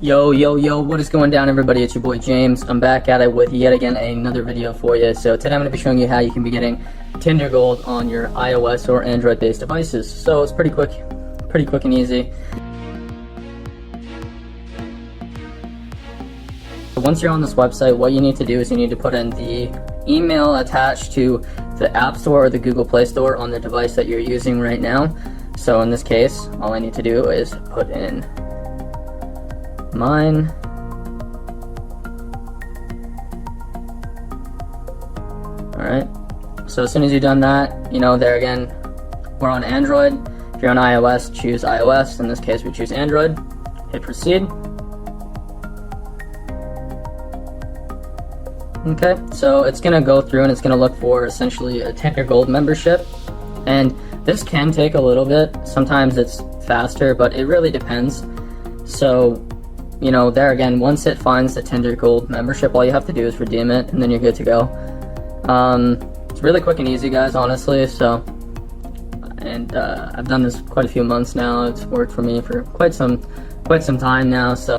Yo, what is going down, everybody? It's your boy James. I'm back at it with yet again another video for you. So today I'm going to be showing you how you can be getting Tinder Gold on your iOS or Android based devices. So it's pretty quick and easy. Once you're on this website, what you need to do is you need to put in the email attached to the App Store or the Google Play Store on the device that you're using right now. So in this case, all I need to do is put in mine. Alright, so as soon as you've done that, there again, we're on Android. If you're on iOS, choose iOS. In this case, we choose Android. Hit proceed. Okay, so it's going to go through and it's going to look for essentially a Tinder Gold membership. And this can take a little bit. Sometimes it's faster, but it really depends. So, there again, once it finds the Tinder Gold membership, all you have to do is redeem it, and then you're good to go. It's really quick and easy, guys, honestly. So, and I've done this quite a few months now. It's worked for me for quite some time now. So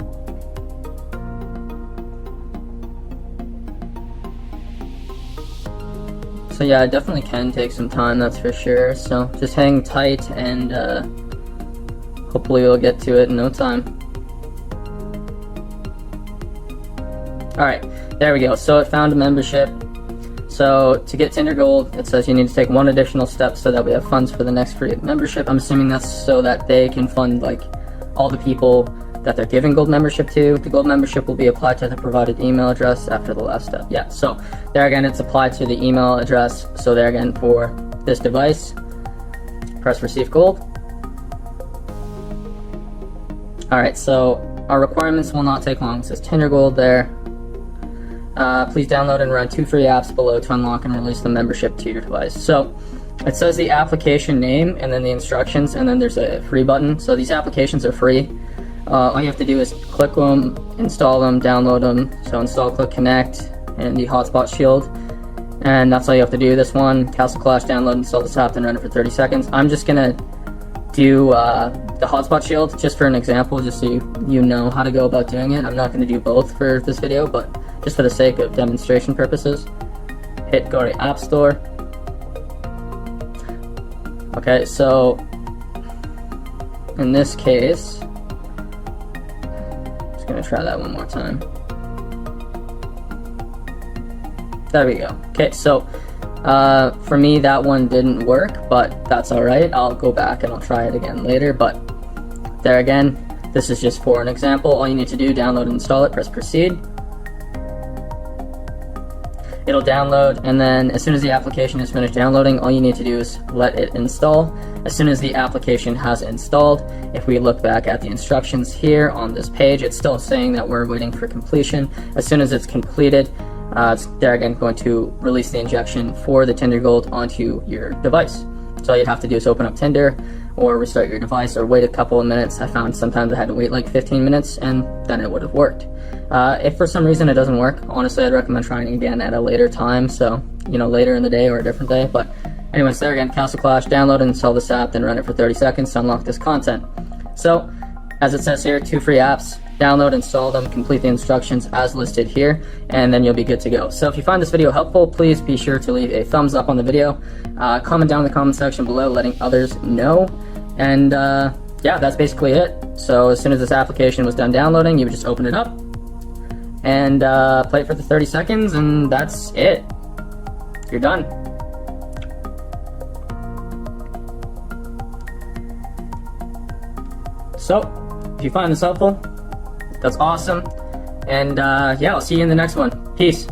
yeah, it definitely can take some time, that's for sure. So just hang tight, and hopefully we'll get to it in no time. Alright, there we go. So it found a membership. So to get Tinder Gold, it says you need to take one additional step so that we have funds for the next free membership. I'm assuming that's so that they can fund all the people that they're giving gold membership to. The gold membership will be applied to the provided email address after the last step. Yeah, so there again, it's applied to the email address. So there again, for this device, press receive gold. Alright, so our requirements will not take long. It says Tinder Gold there. Please download and run 2 free apps below to unlock and release the membership to your device. So it says the application name and then the instructions, and then there's a free button. So these applications are free. All you have to do is click them, install them, download them. So install, click connect, and the hotspot shield. And that's all you have to do. This one, Castle Clash, download, install this app, then run it for 30 seconds. I'm just gonna do the hotspot shield just for an example, just so you know how to go about doing it. I'm not gonna do both for this video, but just for the sake of demonstration purposes. Go to App Store. Okay, so in this case, just gonna try that one more time. There we go. Okay, so for me that one didn't work, but that's alright. I'll go back and I'll try it again later, but there again, this is just for an example. All you need to do, download and install it, press proceed. It'll download, and then as soon as the application is finished downloading, all you need to do is let it install. As soon as the application has installed, if we look back at the instructions here on this page, it's still saying that we're waiting for completion. As soon as it's completed, they're again going to release the injection for the Tinder Gold onto your device. So all you'd have to do is open up Tinder or restart your device or wait a couple of minutes. I found sometimes I had to wait like 15 minutes and then it would have worked. If for some reason it doesn't work, honestly I'd recommend trying again at a later time, so later in the day or a different day. But anyways, there again, Castle Clash, download and install this app, then run it for 30 seconds to unlock this content. So as it says here, 2 free apps. Download, install them, complete the instructions as listed here, and then you'll be good to go. So if you find this video helpful, please be sure to leave a thumbs up on the video. Comment down in the comment section below letting others know. And yeah, that's basically it. So as soon as this application was done downloading, you would just open it up and play it for the 30 seconds, and that's it. You're done. So if you find this helpful, that's awesome. And yeah, I'll see you in the next one. Peace.